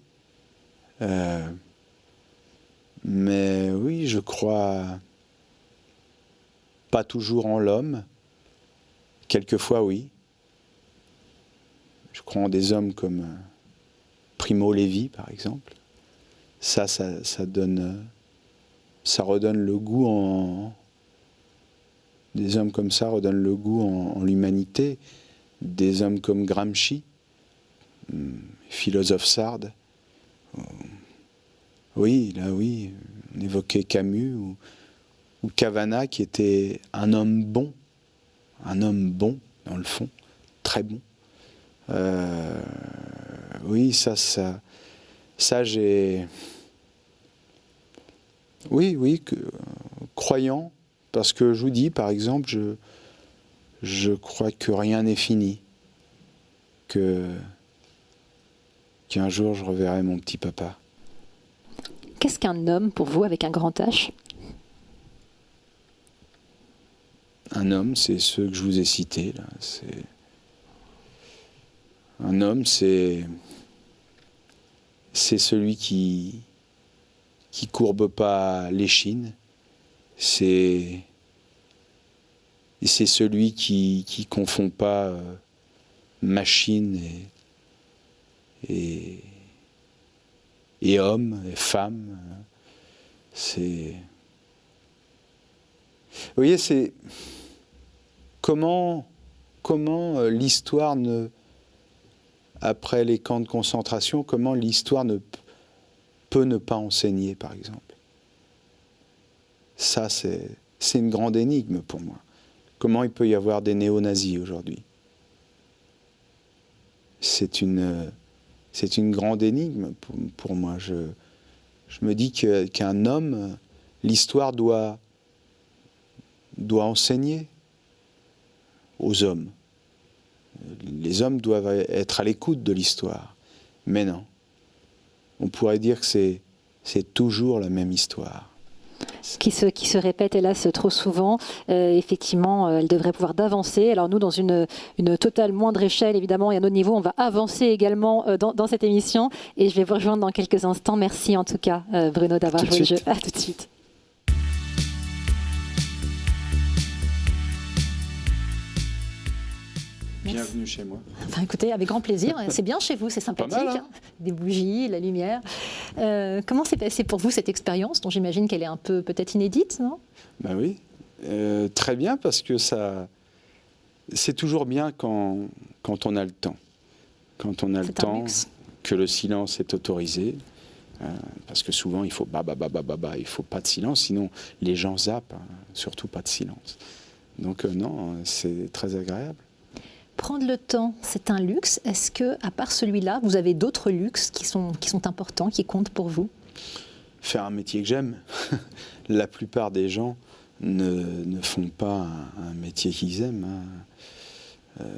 Mais oui, je crois pas toujours en l'homme. Quelquefois, oui. Je crois en des hommes comme Primo Levi, par exemple. Ça redonne le goût des hommes comme ça redonnent le goût en l'humanité. Des hommes comme Gramsci, philosophe sarde. Oui, là, oui, on évoquait Camus ou Cavana, qui était un homme bon dans le fond, très bon. Oui, ça j'ai... Oui, croyant, parce que je vous dis, par exemple, je crois que rien n'est fini, qu'un jour je reverrai mon petit papa. Qu'est-ce qu'un homme pour vous avec un grand H? Un homme, c'est ceux que je vous ai cités là. Un homme, c'est celui qui courbe pas l'échine. C'est celui qui confond pas machine et homme et femme. Vous voyez, c'est comment l'histoire après les camps de concentration, comment l'histoire peut ne pas enseigner, par exemple. Ça, c'est une grande énigme pour moi. Comment il peut y avoir des néo-nazis aujourd'hui? C'est une grande énigme pour moi. Je me dis qu'un homme, l'histoire doit enseigner aux hommes. Les hommes doivent être à l'écoute de l'histoire. Mais non. On pourrait dire que c'est toujours la même histoire. qui se répète hélas trop souvent. Effectivement, elle devrait pouvoir d'avancer. Alors nous, dans une totale moindre échelle, évidemment, et à notre niveau, on va avancer également dans cette émission. Et je vais vous rejoindre dans quelques instants. Merci en tout cas, Bruno, d'avoir joué le jeu. À tout de suite. Bienvenue chez moi. Enfin, écoutez, avec grand plaisir. C'est bien chez vous, c'est sympathique. Pas mal, hein. Des bougies, la lumière. Comment s'est passée pour vous cette expérience, dont j'imagine qu'elle est un peu peut-être inédite, non? Ben oui, très bien, parce que c'est toujours bien quand on a le temps. Quand on a le temps, que le silence est autorisé. Parce que souvent, il faut il faut pas de silence, sinon les gens zappent, hein, surtout pas de silence. Donc non, c'est très agréable. Prendre le temps, c'est un luxe. Est-ce que, à part celui-là, vous avez d'autres luxes qui sont importants, qui comptent pour vous? Faire un métier que j'aime. La plupart des gens ne font pas un métier qu'ils aiment. Hein. Je ne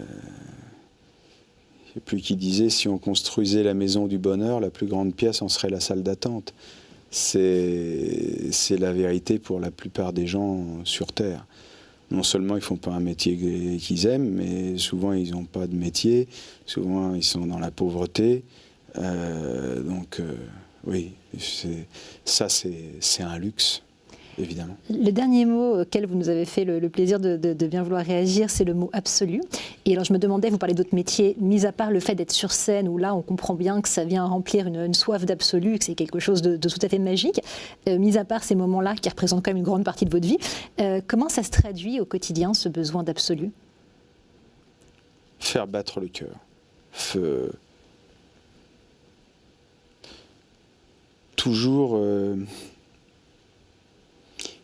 sais plus qui disait, si on construisait la maison du bonheur, la plus grande pièce en serait la salle d'attente. C'est la vérité pour la plupart des gens sur Terre. Non seulement ils ne font pas un métier qu'ils aiment, mais souvent ils n'ont pas de métier, souvent ils sont dans la pauvreté. Oui, c'est un luxe, évidemment. Le dernier mot auquel vous nous avez fait le plaisir de bien vouloir réagir, c'est le mot absolu. Et alors je me demandais, vous parlez d'autres métiers, mis à part le fait d'être sur scène, où là on comprend bien que ça vient remplir une soif d'absolu, que c'est quelque chose de tout à fait magique, mis à part ces moments-là qui représentent quand même une grande partie de votre vie, comment ça se traduit au quotidien, ce besoin d'absolu? Faire battre le cœur. Toujours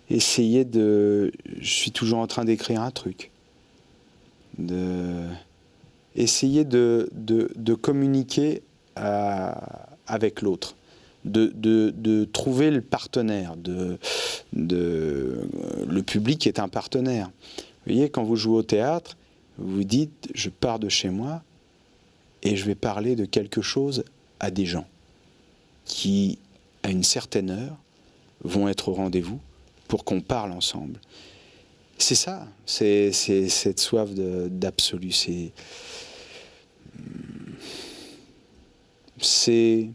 essayer je suis toujours en train d'écrire un truc. Essayer de communiquer avec l'autre. De trouver le partenaire. Le public est un partenaire. Vous voyez, quand vous jouez au théâtre, vous dites, je pars de chez moi et je vais parler de quelque chose à des gens qui, à une certaine heure, vont être au rendez-vous pour qu'on parle ensemble. C'est ça, c'est cette soif d'absolu. C'est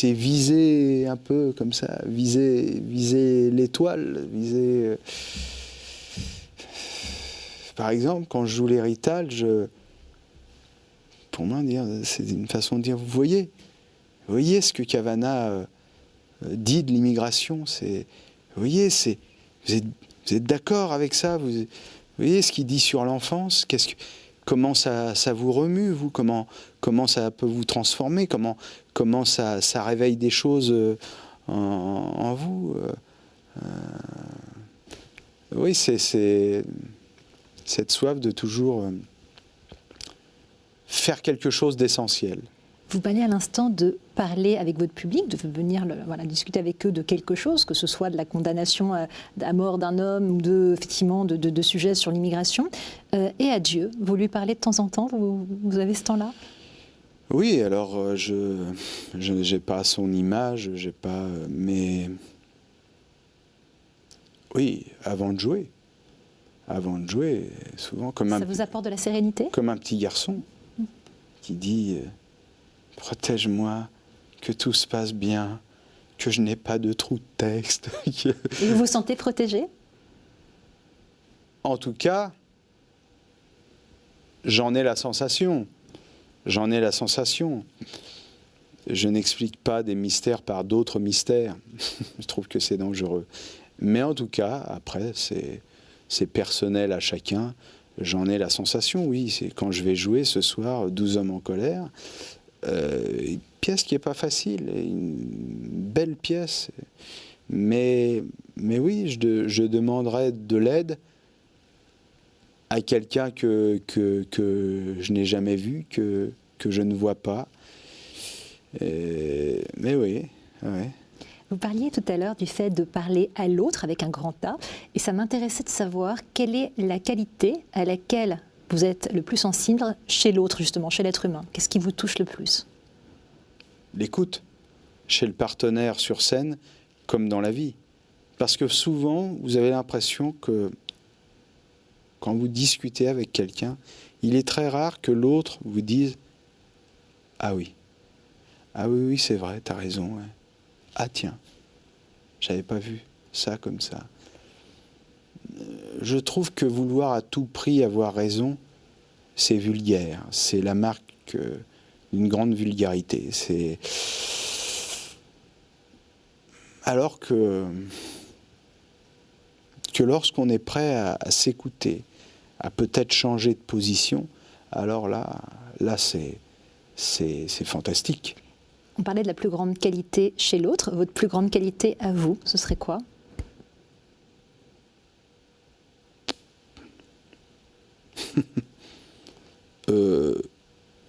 viser un peu comme ça, viser l'étoile, viser... Par exemple, quand je joue les Rital, pour moi, c'est une façon de dire, vous voyez ce que Cavana dit de l'immigration, vous voyez, vous êtes d'accord avec ça, vous voyez ce qu'il dit sur l'enfance, comment ça vous remue, vous, comment ça peut vous transformer, comment ça réveille des choses en vous. Oui, c'est cette soif de toujours faire quelque chose d'essentiel. Vous parliez à l'instant de parler avec votre public, de venir discuter avec eux de quelque chose, que ce soit de la condamnation à mort d'un homme ou effectivement de sujets sur l'immigration. Et à Dieu, vous lui parlez de temps en temps, vous avez ce temps-là? Oui, alors je n'ai pas son image, mais oui, avant de jouer, souvent comme ça vous apporte de la sérénité? Comme un petit garçon qui dit protège-moi, que tout se passe bien, que je n'ai pas de trou de texte. Et vous vous sentez protégé? En tout cas, j'en ai la sensation. Je n'explique pas des mystères par d'autres mystères. Je trouve que c'est dangereux. Mais en tout cas, après, c'est personnel à chacun. J'en ai la sensation, oui. C'est quand je vais jouer ce soir, 12 hommes en colère, une pièce qui n'est pas facile, une belle pièce. Mais oui, je demanderai de l'aide à quelqu'un que je n'ai jamais vu, que je ne vois pas. Mais oui, ouais. Vous parliez tout à l'heure du fait de parler à l'autre avec un grand A, et ça m'intéressait de savoir quelle est la qualité à laquelle vous êtes le plus sensible chez l'autre, justement, chez l'être humain. Qu'est-ce qui vous touche le plus? L'écoute. Chez le partenaire sur scène, comme dans la vie. Parce que souvent, vous avez l'impression que quand vous discutez avec quelqu'un, il est très rare que l'autre vous dise « Ah oui, oui, c'est vrai, t'as raison. Ouais. Ah tiens, j'avais pas vu ça comme ça. » Je trouve que vouloir à tout prix avoir raison, c'est vulgaire. C'est la marque d'une grande vulgarité. Alors que lorsqu'on est prêt à s'écouter, à peut-être changer de position, alors là c'est fantastique. On parlait de la plus grande qualité chez l'autre. Votre plus grande qualité à vous, ce serait quoi ?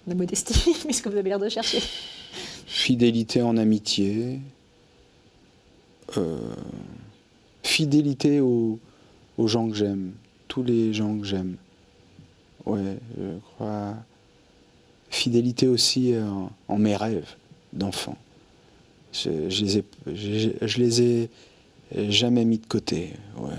La modestie, puisque vous avez l'air de chercher. Fidélité en amitié. Fidélité aux gens que j'aime. Tous les gens que j'aime. Ouais, je crois. Fidélité aussi en mes rêves d'enfant. Je les ai jamais mis de côté. Ouais.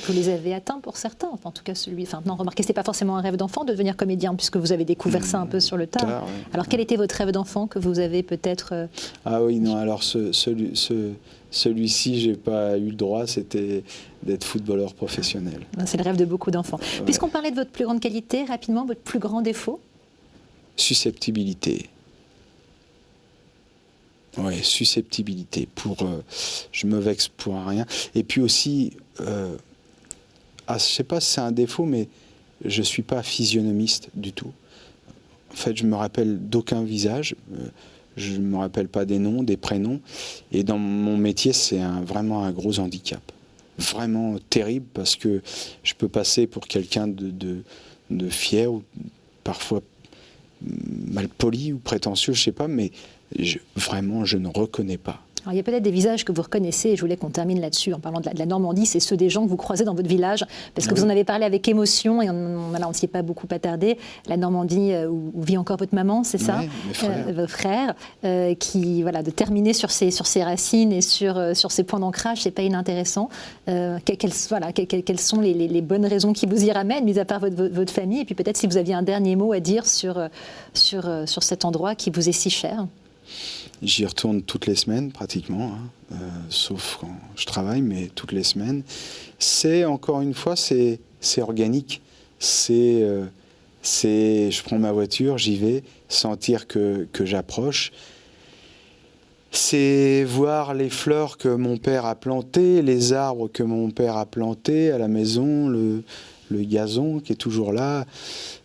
Vous les avez atteints pour certains, en tout cas celui. Enfin, non, remarquez, c'est pas forcément un rêve d'enfant de devenir comédien, puisque vous avez découvert ça un peu sur le tard. Ouais. Alors, quel était votre rêve d'enfant que vous avez peut-être Ah oui, non. Alors celui-ci, j'ai pas eu le droit. C'était d'être footballeur professionnel. C'est le rêve de beaucoup d'enfants. Ouais. Puisqu'on parlait de votre plus grande qualité, rapidement, votre plus grand défaut ? Susceptibilité. Oui, susceptibilité. Je me vexe pour rien. Et puis aussi, je ne sais pas si c'est un défaut, mais je ne suis pas physionomiste du tout. En fait, je ne me rappelle d'aucun visage. Je ne me rappelle pas des noms, des prénoms. Et dans mon métier, c'est vraiment un gros handicap. Vraiment terrible, parce que je peux passer pour quelqu'un de fier, ou parfois mal poli ou prétentieux, je ne sais pas, mais vraiment, je ne reconnais pas. Alors, il y a peut-être des visages que vous reconnaissez, et je voulais qu'on termine là-dessus en parlant de la Normandie, c'est ceux des gens que vous croisez dans votre village, parce que vous en avez parlé avec émotion, et on ne s'y est pas beaucoup attardé. La Normandie où vit encore votre maman, c'est ça, vos frères, qui, voilà, de terminer sur ses racines et sur ses points d'ancrage, c'est pas inintéressant. Quelles sont les bonnes raisons qui vous y ramènent, mis à part votre famille, et puis peut-être si vous aviez un dernier mot à dire sur cet endroit qui vous est si cher. J'y retourne toutes les semaines, pratiquement, sauf quand je travaille, mais toutes les semaines. Encore une fois, c'est organique. Je prends ma voiture, j'y vais, sentir que j'approche. C'est voir les fleurs que mon père a plantées, les arbres que mon père a plantés à la maison, le gazon qui est toujours là,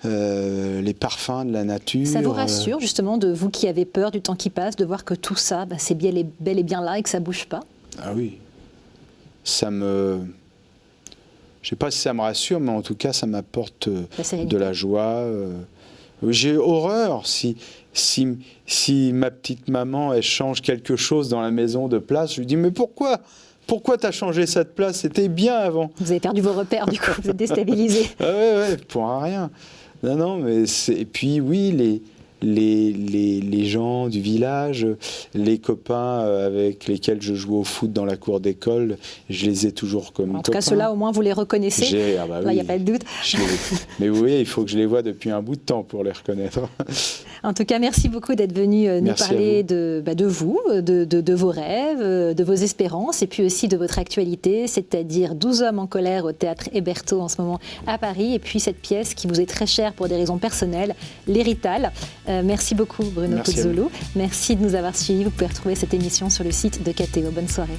les parfums de la nature. Ça vous rassure, justement, de vous qui avez peur du temps qui passe, de voir que tout ça, c'est bel et bien là et que ça ne bouge pas ? Ah oui. Je ne sais pas si ça me rassure, mais en tout cas, ça m'apporte de la joie. J'ai horreur si ma petite maman, elle change quelque chose dans la maison de place. Je lui dis, mais pourquoi t'as changé cette place? C'était bien avant. Vous avez perdu vos repères, du coup, vous êtes déstabilisé. Ah ouais, pour rien. Non, mais et puis oui, les gens du village, les copains avec lesquels je joue au foot dans la cour d'école, je les ai toujours comme copains. En tout cas, ceux-là, au moins, vous les reconnaissez. Là, il n'y a pas de doute. Mais vous voyez, il faut que je les vois depuis un bout de temps pour les reconnaître. En tout cas, merci beaucoup d'être venu nous parler de vous, de vos rêves, de vos espérances, et puis aussi de votre actualité, c'est-à-dire 12 hommes en colère au théâtre Hébertot en ce moment à Paris, et puis cette pièce qui vous est très chère pour des raisons personnelles, L'Hérital. Merci beaucoup Bruno Puzzolo. Merci de nous avoir suivis. Vous pouvez retrouver cette émission sur le site de KTO. Bonne soirée.